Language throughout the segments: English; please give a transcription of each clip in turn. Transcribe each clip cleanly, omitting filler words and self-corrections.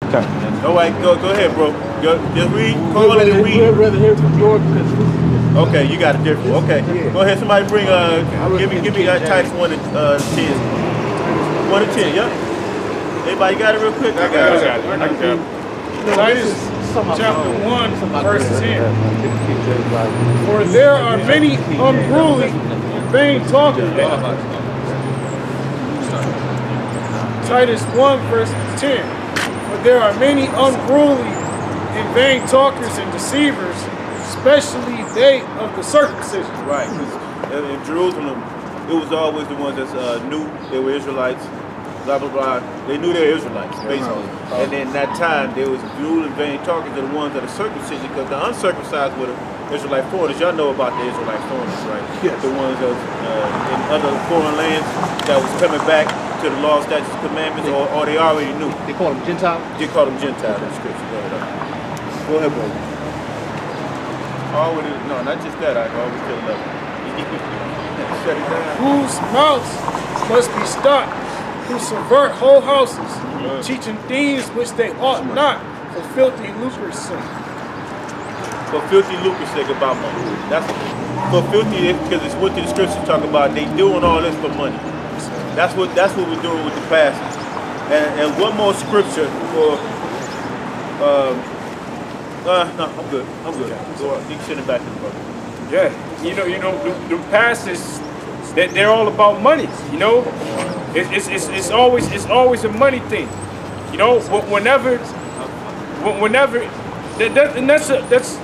Okay. All right, go ahead, bro. Just read, call it and read. We'd rather hear from George. Okay, you got it different. Okay, yeah. Go ahead. Somebody bring give me that Titus 1 to 10. 1 to 10. Yep. Anybody got it real quick? I got it. Titus chapter 1, verse 10. For there are many unruly and vain talkers. Titus 1, verse 10. For there are many unruly and vain talkers and deceivers, especially they of the circumcision. Right. In Jerusalem, it was always the ones that knew they were Israelites. Blah blah blah. They knew they were Israelites, basically. And then that time, there was rude and vain talkers are the ones that are circumcision, because the uncircumcised were the Israelite foreigners. Y'all know about the Israelite foreigners, right? Yes. The ones that in other foreign lands that was coming back to the law, statutes, commandments, or they already knew. They call them Gentiles? They call them Gentiles in Scripture. Go ahead, brother. Always, no, not just that. I always tell them. Shut it down. Whose mouths must be stopped, who subvert whole houses, teaching things which they ought not, for filthy lucre's sake. For filthy lucre's sake about money. That's for filthy, because it's what the scriptures talk about. They doing all this for money. That's what we're doing with the pastors. And one more scripture for. No, I'm good. Go on. You can send it back to the brother. Yeah, you know, the pastors, they're all about money. You know, it's always a money thing. You know, whenever, and that's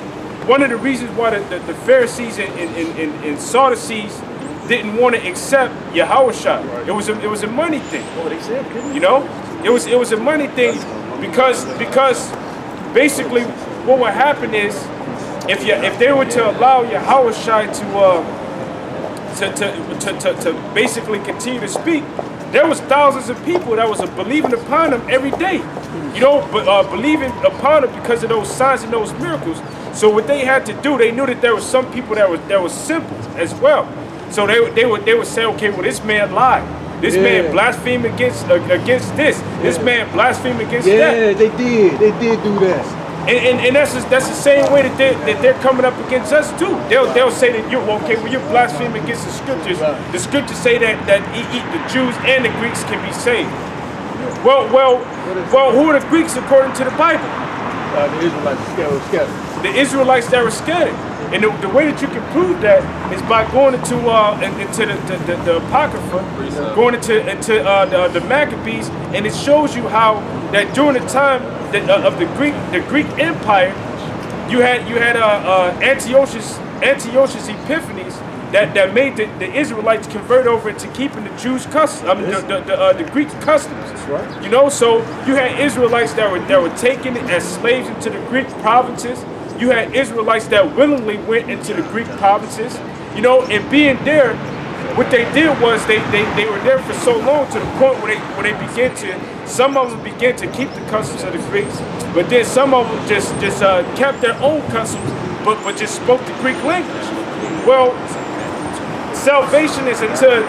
one of the reasons why the Pharisees and Sadducees didn't want to accept Yahushua. Right. It was a money thing. Oh, they said, you know, it was a money thing because basically what would happen is if they were to allow Yahushua to basically continue to speak, there was thousands of people that was believing upon him every day, you know, but believing upon him because of those signs and those miracles. So what they had to do, they knew that there was some people that was simple as well. So they would say, okay, well, this man lied. This man blasphemed against this. This man blasphemed against that. Yeah, they did do that. And that's the same way that they're coming up against us too. They'll say that you're okay when you're blaspheming against the scriptures. The scriptures say that the Jews and the Greeks can be saved. Well, who are the Greeks according to the Bible? The Israelites were scattered. The Israelites that were scattered. And the way that you can prove that is by going into the Apocrypha, going into the Maccabees, and it shows you how that during the time of the Greek Empire, you had Antiochus Epiphanes that made the Israelites convert over into keeping the Jews' customs. I mean the Greek customs. That's right. You know, so you had Israelites that were taken as slaves into the Greek provinces. You had Israelites that willingly went into the Greek provinces, you know, and being there, what they did was they were there for so long to the point where they began to, some of them began to keep the customs of the Greeks, but then some of them just kept their own customs, but just spoke the Greek language. Well, salvation is unto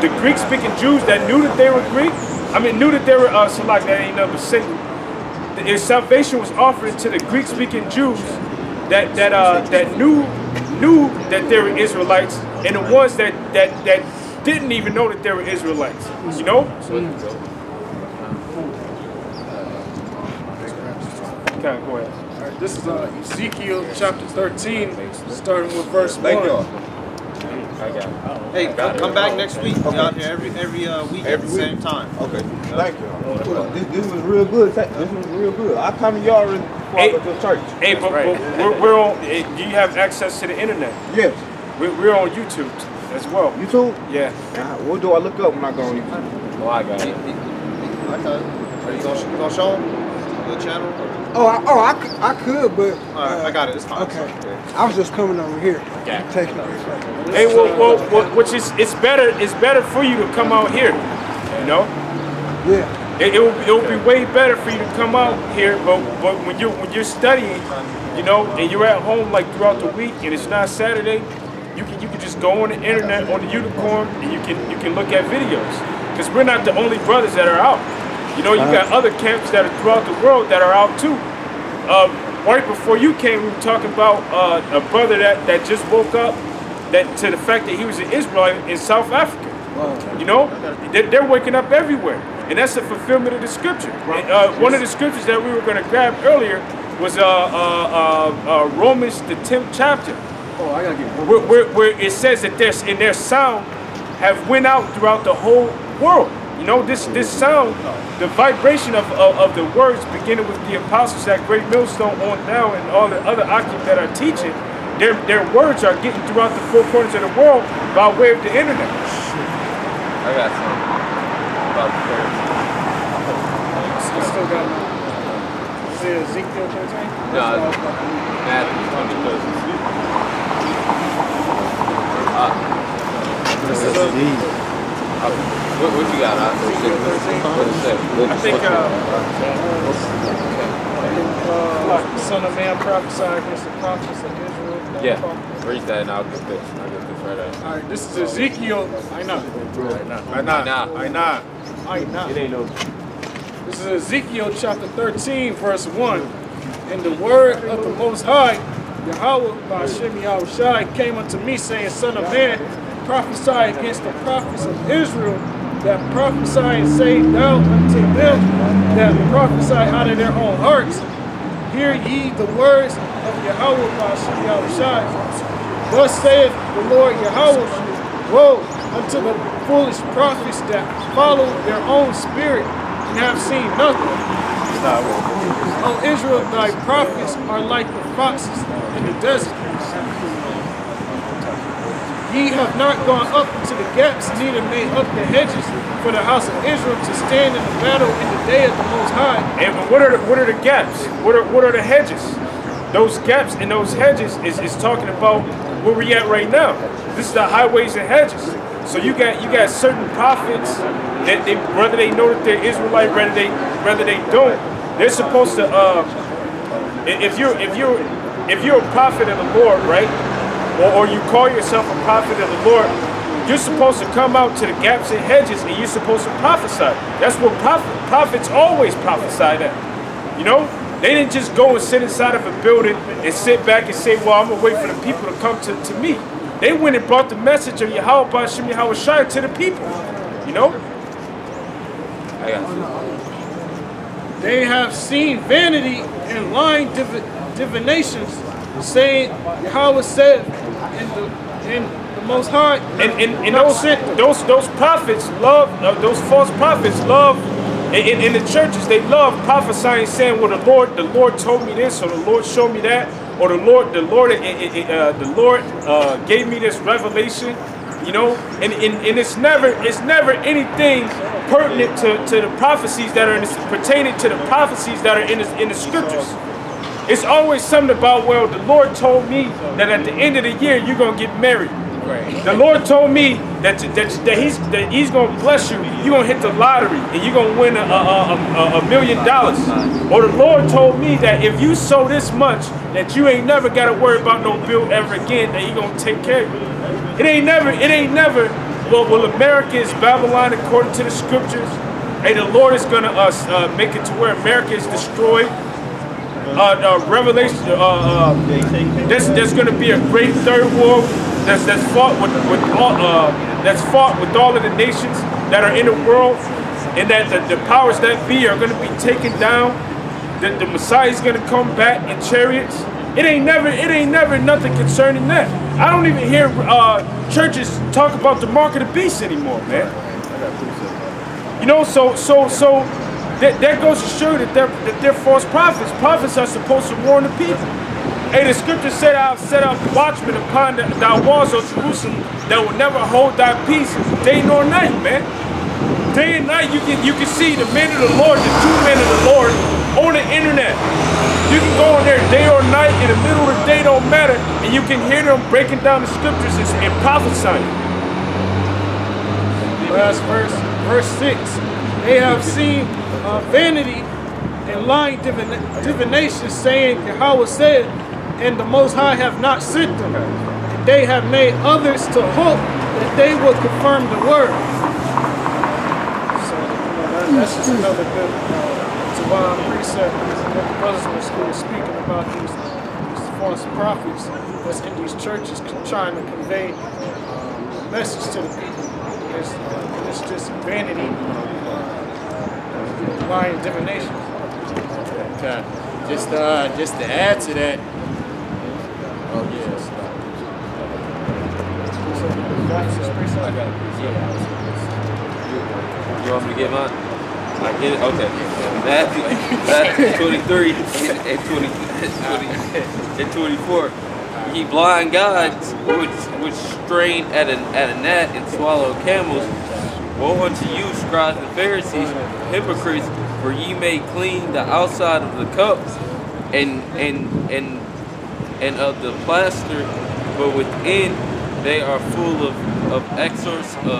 the Greek-speaking Jews that knew that they were Greek. I mean, knew that they were Salak, that ain't nothing but Satan. Salvation was offered to the Greek-speaking Jews that knew that they were Israelites, and the ones that didn't even know that they were Israelites. You know? Okay, go ahead. All right, this is Ezekiel chapter 13, starting with verse 1. Hey, come back next week. We're out here every week at the same time. Okay. Thank you. This was real good. This was real good. I come to y'all before I go to church. Hey, but we're on. Do you have access to the internet? Yes. We're on YouTube as well. YouTube? Yeah. What do I look up when I go on YouTube? Oh, I got it. Are you gonna show them the channel? I could, but I got it. It's fine. Okay. I was just coming over here. Taking Hey, well, which is it's better for you to come out here. You know. Yeah. It will be way better for you to come out here, but when you're studying, you know, and you're at home like throughout the week, and it's not Saturday, you can just go on the internet on the Unicorn, and you can look at videos, because we're not the only brothers that are out. You know, you got other camps that are throughout the world that are out too. Right before you came, we were talking about a brother that just woke up to the fact that he was an Israelite in South Africa. You know, they're waking up everywhere. And that's the fulfillment of the scripture. One of the scriptures that we were going to grab earlier was Romans, the 10th chapter. Oh, I gotta get where it says that their sound have went out throughout the whole world. You know, this sound, the vibration of the words beginning with the apostles at Great Millstone on down and all the other Akim that are teaching, their words are getting throughout the four corners of the world by way of the internet. I got some about the prayers. You still got is it Ezekiel 13? No, Matthew 20. What you got? What does it say? I think Son of Man prophesied against the prophets of Israel. Yeah, read that and I'll get this right out. All right, this is Ezekiel. I know. It ain't no. This is Ezekiel chapter 13, verse 1. And the word of the Most High, Yahweh by Hashem Yahushai, came unto me, saying, Son of man, prophesy against the prophets of Israel, that prophesy and say thou unto them that prophesy out of their own hearts. Hear ye the words of Yahweh by Hashem Yahushai. Thus saith the Lord Yahweh, woe unto the foolish prophets that follow their own spirit and have seen nothing. O Israel, thy prophets are like the foxes in the desert. Ye have not gone up into the gaps, neither made up the hedges for the house of Israel to stand in the battle in the day of the Most High. And what are the gaps? What are the hedges? Those gaps and those hedges is talking about where we at right now. This is the highways and hedges. So you got certain prophets that whether they know that they're Israelite, whether they don't, they're supposed to if you're a prophet of the Lord, right? Or you call yourself a prophet of the Lord, you're supposed to come out to the gaps and hedges and you're supposed to prophesy. That's what prophets always prophesied at. You know? They didn't just go and sit inside of a building and sit back and say, well, I'm going to wait for the people to come to me. They went and brought the message of Yahweh B'Hashem Yahushai to the people. You know? I got you. They have seen vanity and lying divinations, saying, Yahweh said, in the Most High, and those prophets love, those false prophets love, in the churches, they love prophesying, saying, well, the Lord told me this, or the Lord showed me that, or the Lord gave me this revelation, you know, and it's never anything pertinent to the prophecies that are pertaining to the prophecies that are in the scriptures. It's always something about, well, the Lord told me that at the end of the year you're gonna get married. Right. The Lord told me that He's gonna bless you. You're gonna hit the lottery and you're gonna win $1 million. Or the Lord told me that if you sow this much, that you ain't never gotta worry about no bill ever again. That He gonna take care of you. It ain't never. Well, America is Babylon according to the scriptures. Hey, the Lord is gonna make it to where America is destroyed. Revelation. There's going to be a great third war that's fought with all of the nations that are in the world, and that the powers that be are going to be taken down. The Messiah is going to come back in chariots. It ain't never nothing concerning that. I don't even hear churches talk about the mark of the beast anymore, man. You know, so. That goes to show that they're false prophets. Prophets are supposed to warn the people. Hey, the scripture said, I'll set up watchmen upon thy walls, O Jerusalem, that will never hold thy peace day nor night, man. Day and night you can see the men of the Lord, the true men of the Lord, on the internet. You can go on there day or night, in the middle of the day, don't matter, and you can hear them breaking down the scriptures and prophesying. Last verse 6. They have seen vanity and lying divination, saying, Yahweh said, and the Most High have not sent them. And they have made others to hope that they will confirm the word. So, that's just another good divine precept that the brothers were speaking about these false prophets that's in these churches trying to convey a message to the people. It's just vanity, lying divination. Okay. Just to add to that. Oh yes. You want me to get mine? I get it? Okay. Matthew 23 and 24. Ye blind guides, which strain at a gnat and swallow camels. Woe unto you, scribes and Pharisees, hypocrites, for ye may clean the outside of the cup and of the plaster, but within they are full of exhortation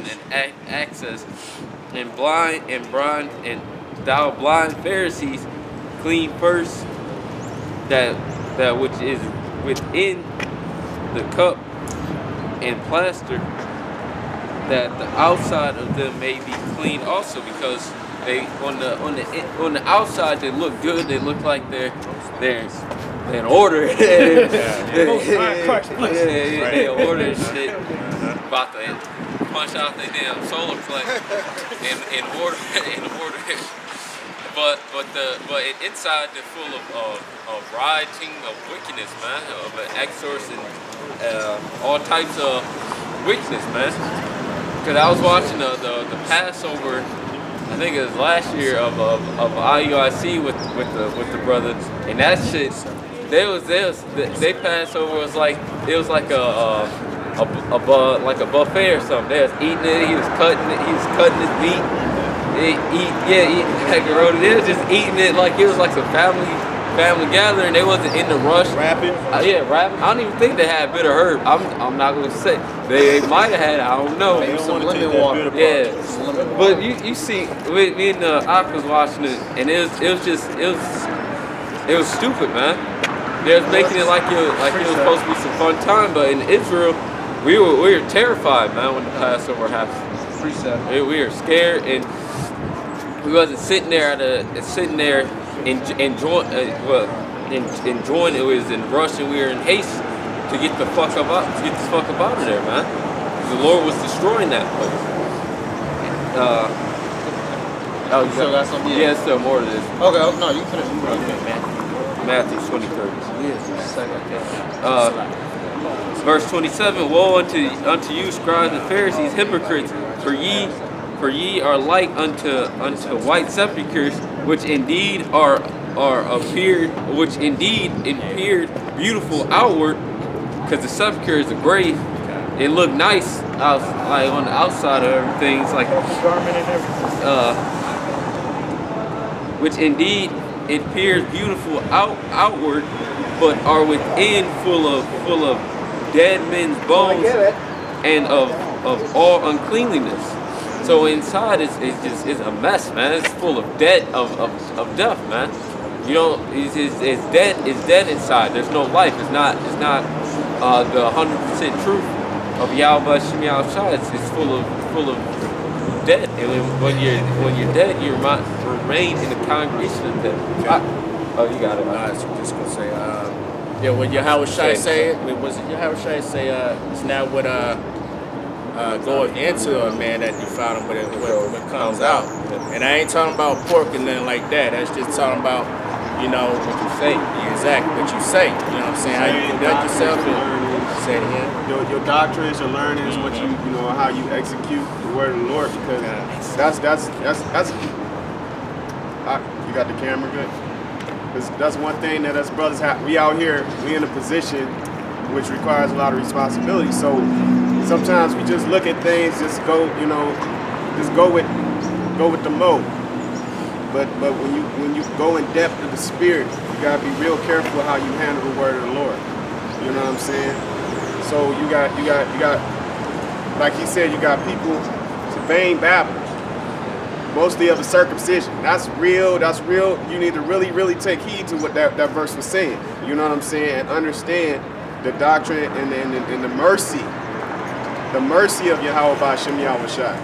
and access, and thou blind Pharisees, clean first that which is within the cup and plaster, that the outside of them may be clean also, because they on the outside they look good, they look like they're in order. They order shit, about to punch out their damn solar plexus in order. But inside they're full of rioting, of wickedness, man, of exorcism, all types of wickedness, man. Because I was watching the Passover, I think it was last year of IUIC with the brothers, and that shit, they Passover was like a buffet or something. They was eating it, he was cutting his meat. Eating macaroni. They was just eating it like it was like some family gathering. They wasn't in the rush. Rapping? Rapping. I don't even think they had bitter herb. I'm not gonna say they might have had it. I don't know. They don't want to take that bitter part. Yeah. But you see, me and Ak was watching it, and it was stupid, man. They was making it like it was supposed to be some fun time, but in Israel, we were terrified, man, when the Passover happened. We were scared, and we wasn't sitting there enjoying it. Was in rush, and we were in haste to get the fuck up out of there, man. The Lord was destroying that place. You still got something? Yeah, still more to this. Okay, no, you finish. Matthew 23. Verse 27. Woe unto you, scribes and Pharisees, hypocrites, for ye are like unto white sepulchres, which indeed appeared beautiful outward, because the sepulchre is a grave. It looked nice like on the outside of everything. It's like Garment and everything. Which indeed it appears beautiful outward, but are within full of dead men's bones and of all uncleanliness. So inside it's a mess, man. It's full of death, man. You know, it's dead inside. There's no life. It's not the 100% truth of Yahweh Shem Yahushua. It's full of dead. And when you're dead, you remain in the congregation of dead. Oh, you got it. I was just gonna say, when Yahushua say it, was it Yahushua say it's not what going into a man that defile him, but what comes out. And I ain't talking about pork and nothing like that. That's just talking about, you know, what you say. Exactly, what you say. You know what I'm saying? How you conduct yourself. Say it again. Your doctrines, your learnings, what you know, how you execute the word of the Lord, because that's you got the camera good? That's one thing that us brothers have. We out here, we in a position which requires a lot of responsibility. So sometimes we just look at things, just go with the mode. But when you go in depth of the spirit, you gotta be real careful how you handle the word of the Lord. You know what I'm saying? So you got like he said, you got people, vain babblers, mostly of the circumcision. That's real. That's real. You need to really, really take heed to what that verse was saying. You know what I'm saying? And understand the doctrine and the mercy of Yahweh Ba'Shem Yahushua.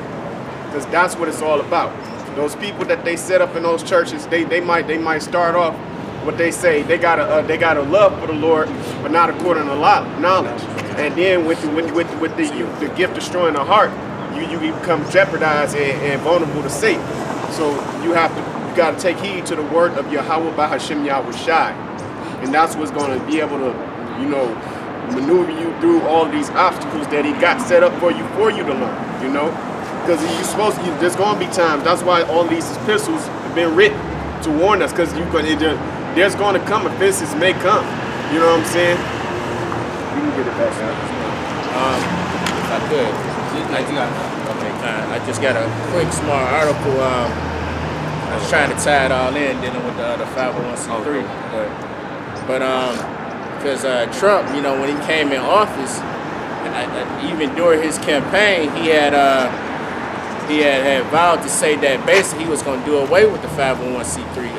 Because that's what it's all about. Those people that they set up in those churches, they might start off what they say. They got a love for the Lord, but not according to knowledge. And then with the gift destroying the heart, you become jeopardized and vulnerable to Satan. So you got to take heed to the word of Yahweh Ba'Shem Yahushua, and that's what's going to be able to, you know, maneuver you through all these obstacles that he got set up for you to learn. You know, because there's going to be times. That's why all these epistles have been written to warn us, because there's going to come offenses may come. You know what I'm saying? You can get it back now. If I could. I just got a quick small article. I was trying to tie it all in, dealing with the 501c3, but because Trump, you know, when he came in office, even during his campaign, he had vowed to say that basically he was going to do away with the 501c3